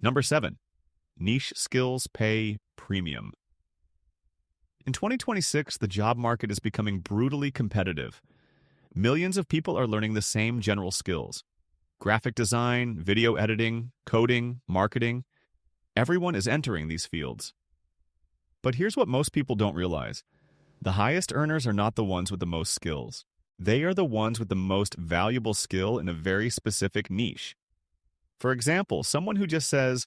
Number 7. Niche skills pay premium. In 2026, the job market is becoming brutally competitive. Millions of people are learning the same general skills: graphic design, video editing, coding, marketing. Everyone is entering these fields. But here's what most people don't realize. The highest earners are not the ones with the most skills. They are the ones with the most valuable skill in a very specific niche. For example, someone who just says,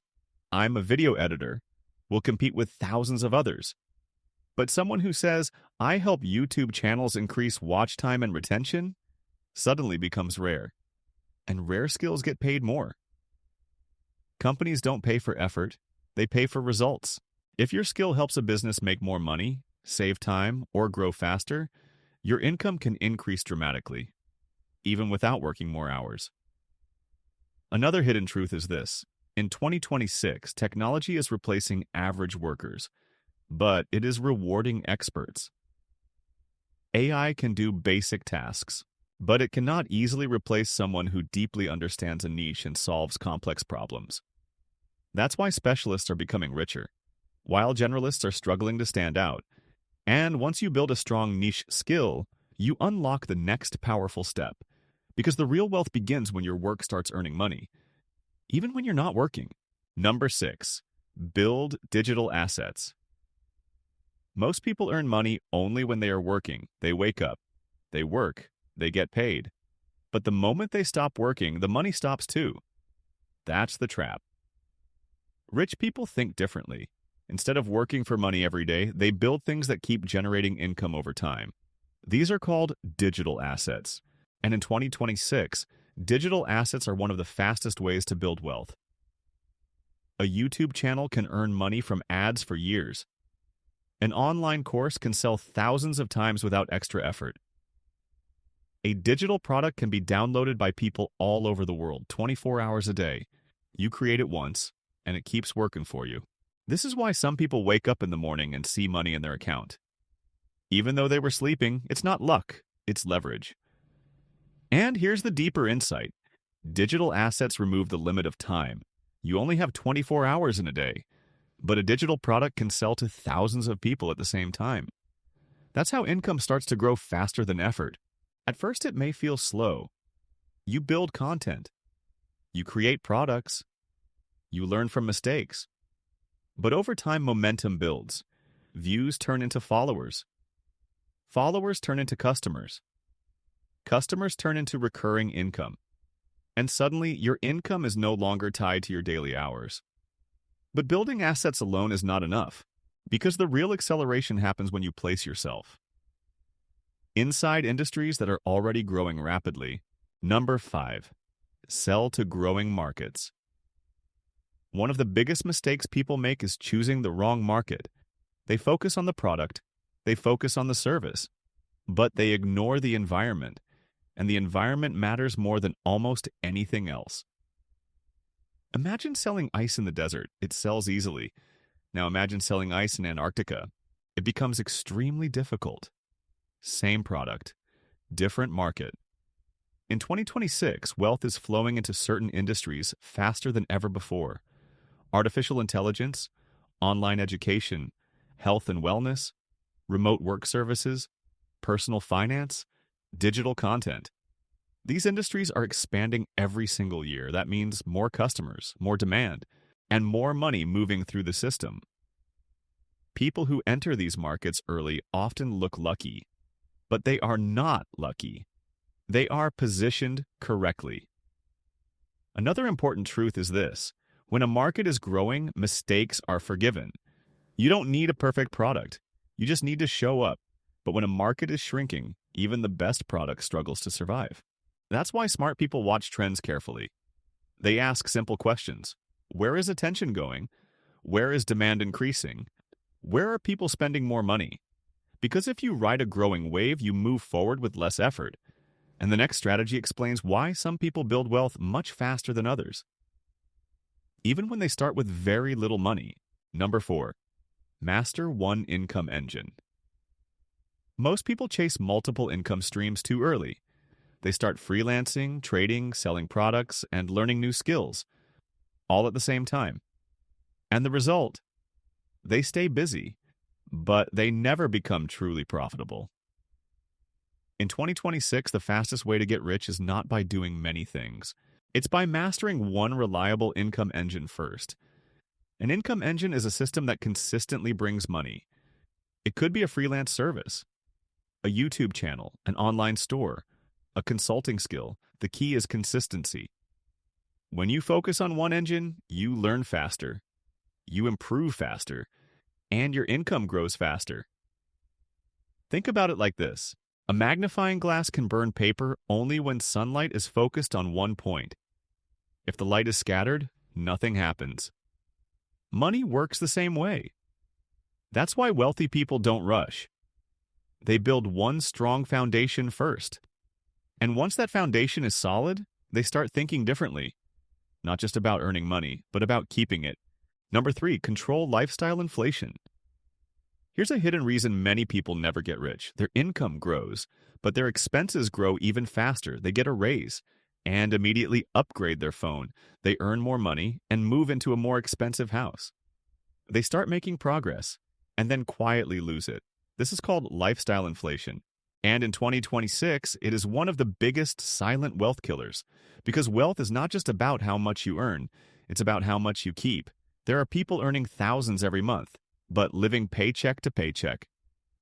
"I'm a video editor," will compete with thousands of others. But someone who says, "I help YouTube channels increase watch time and retention," suddenly becomes rare. And rare skills get paid more. Companies don't pay for effort, they pay for results. If your skill helps a business make more money, save time, or grow faster, your income can increase dramatically, even without working more hours. Another hidden truth is this. In 2026, technology is replacing average workers, but it is rewarding experts. AI can do basic tasks, but it cannot easily replace someone who deeply understands a niche and solves complex problems. That's why specialists are becoming richer, while generalists are struggling to stand out. And once you build a strong niche skill, you unlock the next powerful step, because the real wealth begins when your work starts earning money, even when you're not working. Number 6, build digital assets. Most people earn money only when they are working. They wake up, they work, they get paid. But the moment they stop working, the money stops too. That's the trap. Rich people think differently. Instead of working for money every day, they build things that keep generating income over time. These are called digital assets. And in 2026, digital assets are one of the fastest ways to build wealth. A YouTube channel can earn money from ads for years. An online course can sell thousands of times without extra effort. A digital product can be downloaded by people all over the world, 24 hours a day. You create it once, and it keeps working for you. This is why some people wake up in the morning and see money in their account. Even though they were sleeping, it's not luck, it's leverage. And here's the deeper insight. Digital assets remove the limit of time. You only have 24 hours in a day, but a digital product can sell to thousands of people at the same time. That's how income starts to grow faster than effort. At first, it may feel slow. You build content. You create products. You learn from mistakes. But over time, momentum builds. Views turn into followers. Followers turn into customers. Customers turn into recurring income. And suddenly, your income is no longer tied to your daily hours. But building assets alone is not enough, because the real acceleration happens when you place yourself inside industries that are already growing rapidly. Number 5, sell to growing markets. One of the biggest mistakes people make is choosing the wrong market. They focus on the product, they focus on the service, but they ignore the environment, and the environment matters more than almost anything else. Imagine selling ice in the desert. It sells easily. Now imagine selling ice in Antarctica. It becomes extremely difficult. Same product, different market. In 2026, wealth is flowing into certain industries faster than ever before. Artificial intelligence, online education, health and wellness, remote work services, personal finance, digital content. These industries are expanding every single year. That means more customers, more demand, and more money moving through the system. People who enter these markets early often look lucky, but they are not lucky. They are positioned correctly. Another important truth is this. When a market is growing, mistakes are forgiven. You don't need a perfect product. You just need to show up. But when a market is shrinking, even the best product struggles to survive. That's why smart people watch trends carefully. They ask simple questions. Where is attention going? Where is demand increasing? Where are people spending more money? Because if you ride a growing wave, you move forward with less effort. And the next strategy explains why some people build wealth much faster than others, even when they start with very little money. Number 4, master one income engine. Most people chase multiple income streams too early. They start freelancing, trading, selling products, and learning new skills, all at the same time. And the result? They stay busy, but they never become truly profitable. In 2026, the fastest way to get rich is not by doing many things. It's by mastering one reliable income engine first. An income engine is a system that consistently brings money. It could be a freelance service, a YouTube channel, an online store, a consulting skill. The key is consistency. When you focus on one engine, you learn faster, you improve faster, and your income grows faster. Think about it like this. A magnifying glass can burn paper only when sunlight is focused on one point. If the light is scattered, nothing happens. Money works the same way. That's why wealthy people don't rush. They build one strong foundation first. And once that foundation is solid, they start thinking differently. Not just about earning money, but about keeping it. Number 3, control lifestyle inflation. Here's a hidden reason many people never get rich. Their income grows, but their expenses grow even faster. They get a raise and immediately upgrade their phone. They earn more money and move into a more expensive house. They start making progress and then quietly lose it. This is called lifestyle inflation. And in 2026, it is one of the biggest silent wealth killers, because wealth is not just about how much you earn, it's about how much you keep. There are people earning thousands every month, but living paycheck to paycheck.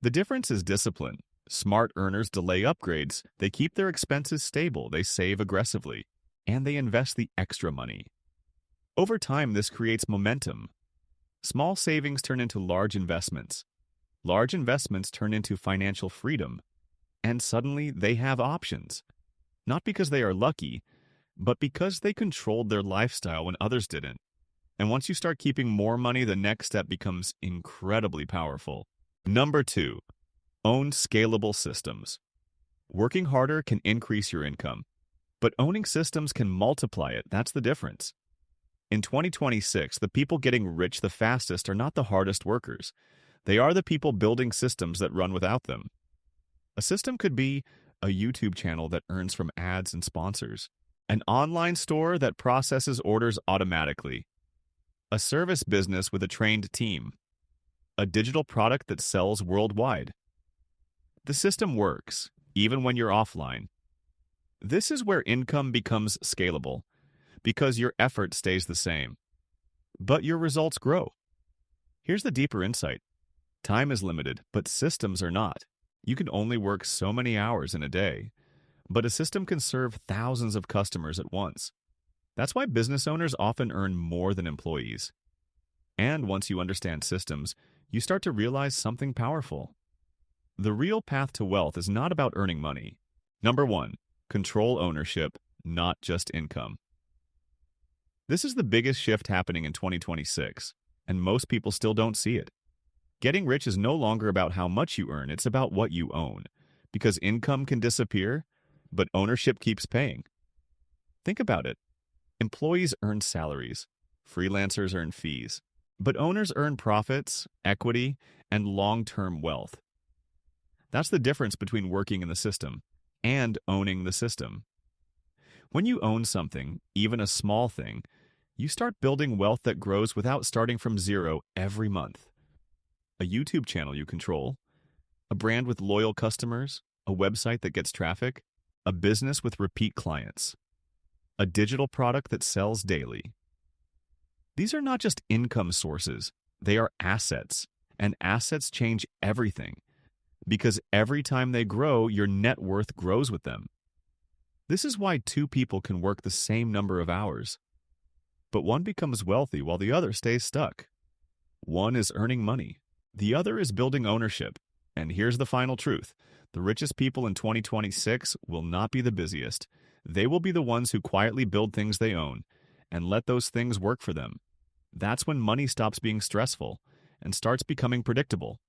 The difference is discipline. Smart earners delay upgrades, they keep their expenses stable, they save aggressively, and they invest the extra money. Over time, this creates momentum. Small savings turn into large investments. Large investments turn into financial freedom. And suddenly, they have options. Not because they are lucky, but because they controlled their lifestyle when others didn't. And once you start keeping more money, the next step becomes incredibly powerful. Number 2, own scalable systems. Working harder can increase your income, but owning systems can multiply it. That's the difference. In 2026, the people getting rich the fastest are not the hardest workers. They are the people building systems that run without them. A system could be a YouTube channel that earns from ads and sponsors, an online store that processes orders automatically, a service business with a trained team, a digital product that sells worldwide. The system works, even when you're offline. This is where income becomes scalable, because your effort stays the same, but your results grow. Here's the deeper insight. Time is limited, but systems are not. You can only work so many hours in a day, but a system can serve thousands of customers at once. That's why business owners often earn more than employees. And once you understand systems, you start to realize something powerful. The real path to wealth is not about earning money. Number 1, control ownership, not just income. This is the biggest shift happening in 2026, and most people still don't see it. Getting rich is no longer about how much you earn, it's about what you own. Because income can disappear, but ownership keeps paying. Think about it. Employees earn salaries, freelancers earn fees, but owners earn profits, equity, and long-term wealth. That's the difference between working in the system and owning the system. When you own something, even a small thing, you start building wealth that grows without starting from zero every month. A YouTube channel you control, a brand with loyal customers, a website that gets traffic, a business with repeat clients, a digital product that sells daily. These are not just income sources, they are assets, and assets change everything, because every time they grow, your net worth grows with them. This is why 2 people can work the same number of hours, but one becomes wealthy while the other stays stuck. One is earning money. The other is building ownership. And here's the final truth. The richest people in 2026 will not be the busiest. They will be the ones who quietly build things they own and let those things work for them. That's when money stops being stressful and starts becoming predictable.